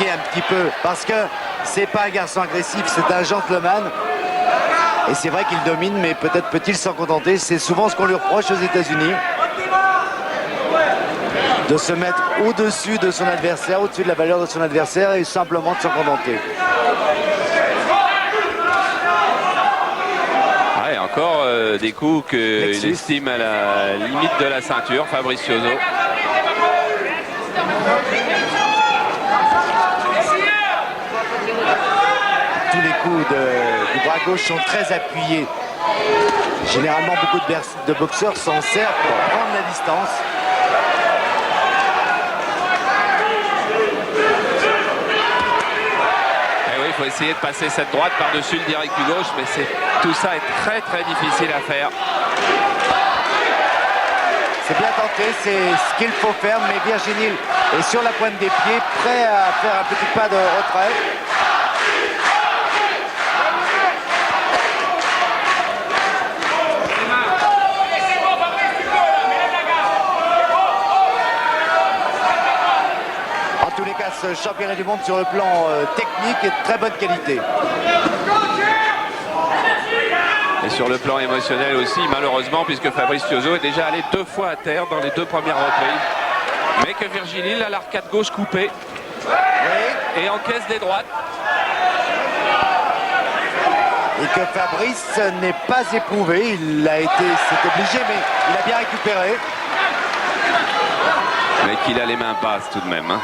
un petit peu, parce que c'est pas un garçon agressif, c'est un gentleman. Et c'est vrai qu'il domine, mais peut-être peut-il s'en contenter. C'est souvent ce qu'on lui reproche aux États-Unis, de se mettre au-dessus de son adversaire, au-dessus de la valeur de son adversaire et simplement de s'en contenter. Ouais, encore des coups qu'il estime à la limite de la ceinture, Fabricioso. Tous les coups du bras gauche sont très appuyés. Généralement, beaucoup de boxeurs s'en servent pour prendre la distance. Et oui, il faut essayer de passer cette droite par-dessus le direct du gauche, mais tout ça est très très difficile à faire. C'est bien tenté, c'est ce qu'il faut faire, mais Virginil est sur la pointe des pieds, prêt à faire un petit pas de retrait. En tous les cas, ce championnat du monde sur le plan technique est de très bonne qualité. Et sur le plan émotionnel aussi, malheureusement, puisque Fabricioso est déjà allé 2 fois à terre dans les 2 premières reprises. Mais que Virginil a l'arcade gauche coupée et encaisse des droites. Et que Fabrice n'est pas éprouvé, c'est obligé, mais il a bien récupéré. Mais qu'il a les mains basses tout de même. Hein.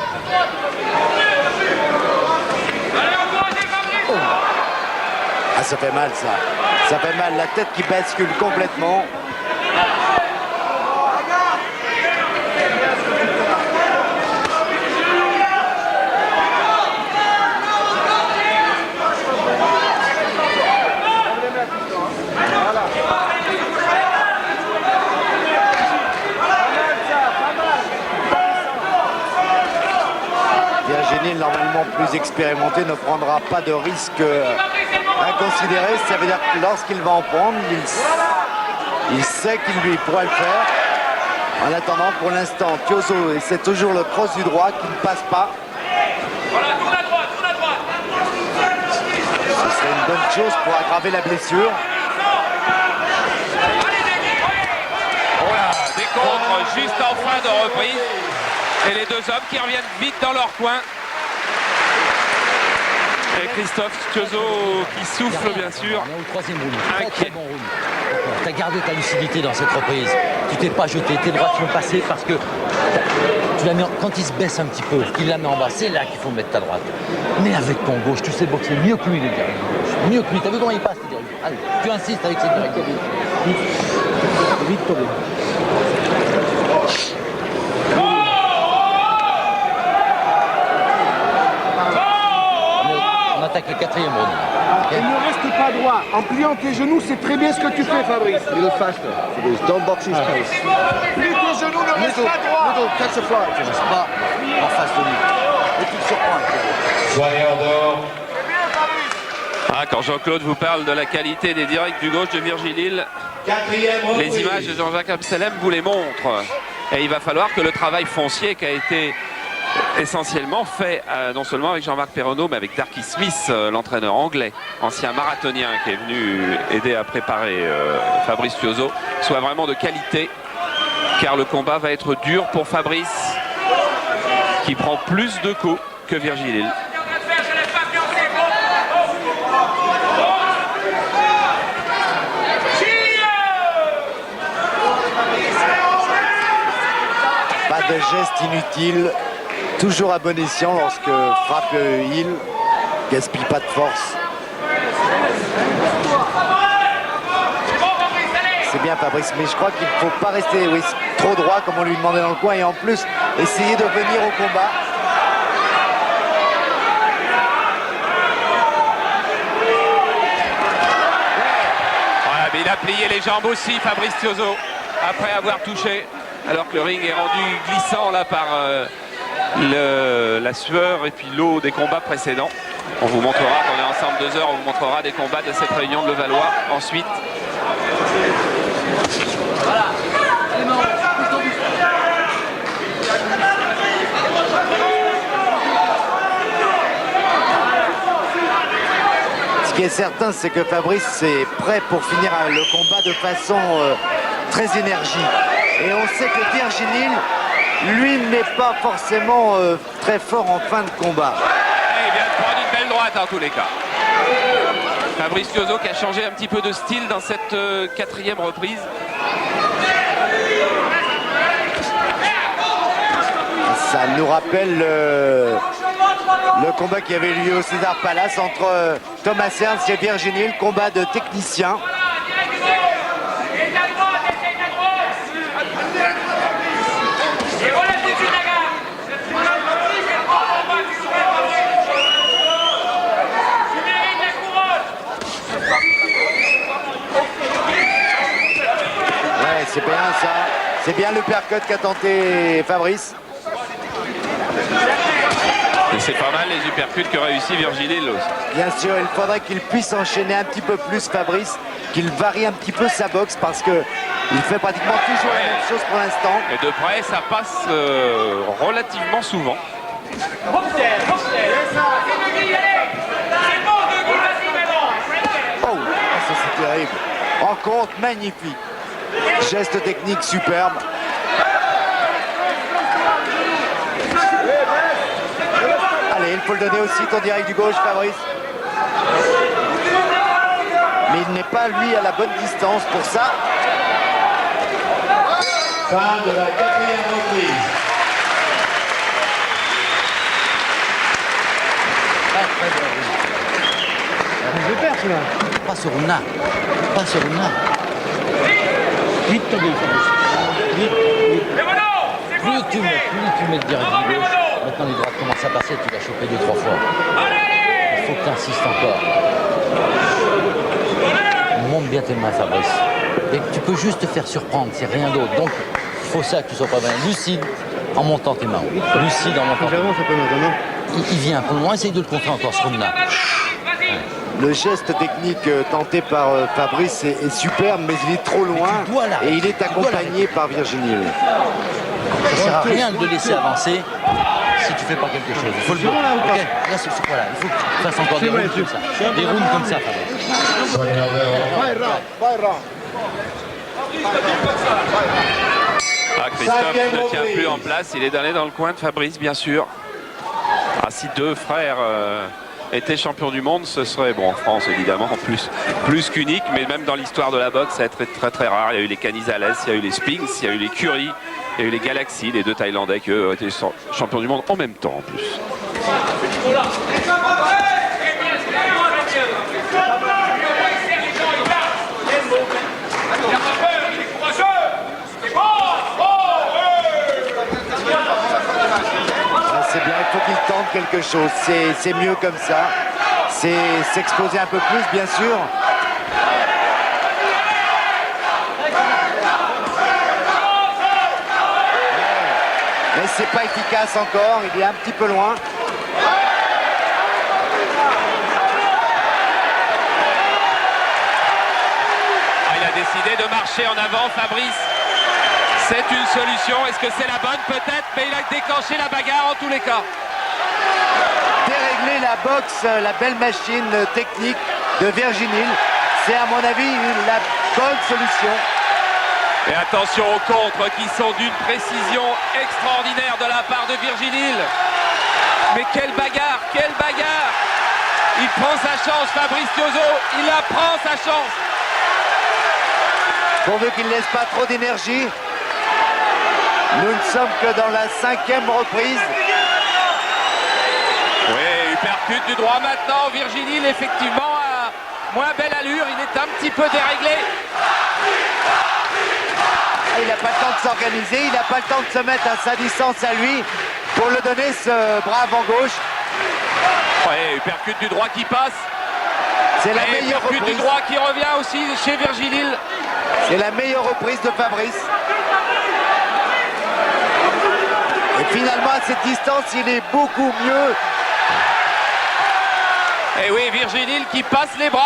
Oh. Ah, ça fait mal ça. Ça fait mal, la tête qui bascule complètement. Virginil, normalement plus expérimenté, ne prendra pas de risque inconsidéré. Ça veut dire que lorsqu'il va en prendre, il sait qu'il lui pourra le faire. En attendant, pour l'instant, Thiozo, c'est toujours le cross du droit qui ne passe pas. Ce serait une bonne chose pour aggraver la blessure. Voilà, des contres juste en fin de reprise. Et les 2 hommes qui reviennent vite dans leur coin. Et Christophe Thiozo qui souffle bien sûr. On est au 3e round. Très bon round. Tu as gardé ta lucidité dans cette reprise. Tu t'es pas jeté, tes droites sont passées parce que tu la mets quand il se baisse un petit peu, qu'il la met en bas, c'est là qu'il faut mettre ta droite. Mais avec ton gauche, tu sais boxer mieux que lui, le direct gauche. Mieux que lui. T'as vu comment il passe, le direct gauche? Allez, tu insistes avec cette direct gauche. Vite, Tobé. Le 4e round. Il ne reste pas droit. En pliant tes genoux, c'est très bien ce que tu fais, Fabrice. A little faster. Don't box his face. Plie tes genoux, ne reste pas droit. Little catch a fly. Pas en face de lui. Et tu te surprends. Soyez en dehors. Ah, quand Jean-Claude vous parle de la qualité des directs du gauche de Virginil, les images de Jean-Jacques Amselem vous les montrent. Et il va falloir que le travail foncier qui a été essentiellement fait non seulement avec Jean-Marc Perronneau, mais avec Darky Smith, l'entraîneur anglais, ancien marathonien qui est venu aider à préparer Fabrice Thiozo, soit vraiment de qualité, car le combat va être dur pour Fabrice, qui prend plus de coups que Virginil. Pas de geste inutile. Toujours à bon escient lorsque frappe Hill, gaspille pas de force. C'est bien Fabrice, mais je crois qu'il ne faut pas rester trop droit comme on lui demandait dans le coin et en plus essayer de venir au combat. Voilà, mais il a plié les jambes aussi, Fabrice Thiozo, après avoir touché, alors que le ring est rendu glissant là par la sueur et puis l'eau des combats précédents. On vous montrera, quand on est ensemble 2 heures, on vous montrera des combats de cette réunion de Levallois ensuite. Voilà. qui est certain, c'est que Fabrice est prêt pour finir le combat de façon très énergique. Et on sait que Virginil, lui, n'est pas forcément très fort en fin de combat. Et il vient de prendre une belle droite en tous les cas. Fabrice Tiozzo qui a changé un petit peu de style dans cette quatrième reprise. Ça nous rappelle le combat qui avait lieu au César Palace entre Thomas Ernst et Virginil, combat de techniciens. Ouais, c'est bien ça. C'est bien le uppercut qu'a tenté Fabrice. Et c'est pas mal les uppercuts que réussit Virginil aussi. Bien sûr, il faudrait qu'il puisse enchaîner un petit peu plus Fabrice, qu'il varie un petit peu sa boxe parce que il fait pratiquement toujours la même chose pour l'instant. Et de près, ça passe relativement souvent. Oh, ça c'est terrible. Rencontre magnifique. Geste technique superbe. Allez, il faut le donner aussi, ton direct du gauche, Fabrice. Mais il n'est pas, lui, à la bonne distance pour ça. Fin de la quatrième reprise. Je vais perdre, celui-là. Pas sur Runa. Pas sur Runa. Vite, ton bien, Fabrice. Vite, vite. Plus tu mets le direct du gauche, maintenant les droites commencent à passer, tu l'as chopé 2-3 fois. Il faut que tu insistes encore. Monte bien tes mains, Fabrice. Et tu peux juste te faire surprendre, c'est rien d'autre. Donc, il faut ça que tu sois pas bien lucide en montant tes mains. Lucide en montant tes mains. J'avance un peu maintenant. Il vient un peu loin, essaye de le contrer encore ce round-là. Le geste technique tenté par Fabrice est superbe, mais il est trop loin et il est accompagné par Virginil. Ça ne sert à rien de le laisser avancer si tu fais pas quelque chose. Il faut le bloquer. Okay. Là, voilà, il faut que tu fasses encore des rounds comme ça. Des rounds comme ça, Fabrice. Ah, Christophe ne tient plus en place, il est allé dans le coin de Fabrice, bien sûr. Ah, si deux frères étaient champions du monde, ce serait, bon, en France évidemment, plus qu'unique, mais même dans l'histoire de la boxe, ça va être très très rare. Il y a eu les Canizales, il y a eu les Spinks, il y a eu les Curie, il y a eu les Galaxy, les deux Thaïlandais qui ont été champions du monde en même temps en plus. C'est bien, il faut qu'il tente quelque chose. C'est mieux comme ça. C'est s'exposer un peu plus, bien sûr. Mais c'est pas efficace encore. Il est un petit peu loin. Il a décidé de marcher en avant, Fabrice. C'est une solution. Est-ce que c'est la bonne? Peut-être, mais il a déclenché la bagarre en tous les cas. Dérégler la boxe, la belle machine technique de Virginil, c'est à mon avis la bonne solution. Et attention aux contres qui sont d'une précision extraordinaire de la part de Virginil. Mais quelle bagarre, quelle bagarre! Il prend sa chance, Fabrice Tiozzo, il la prend sa chance. Pourvu qu'il ne laisse pas trop d'énergie. Nous ne sommes que dans la 5e reprise. Oui, uppercut du droit maintenant. Virginil, effectivement, a moins belle allure. Il est un petit peu déréglé. Il n'a pas le temps de s'organiser. Il n'a pas le temps de se mettre à sa distance à lui pour le donner ce bras avant gauche. Oui, uppercut du droit qui passe. C'est la meilleure reprise. reprise. Du droit qui revient aussi chez Virginil. C'est la meilleure reprise de Fabrice. Et finalement, à cette distance, il est beaucoup mieux. Et oui, Virginil qui passe les bras.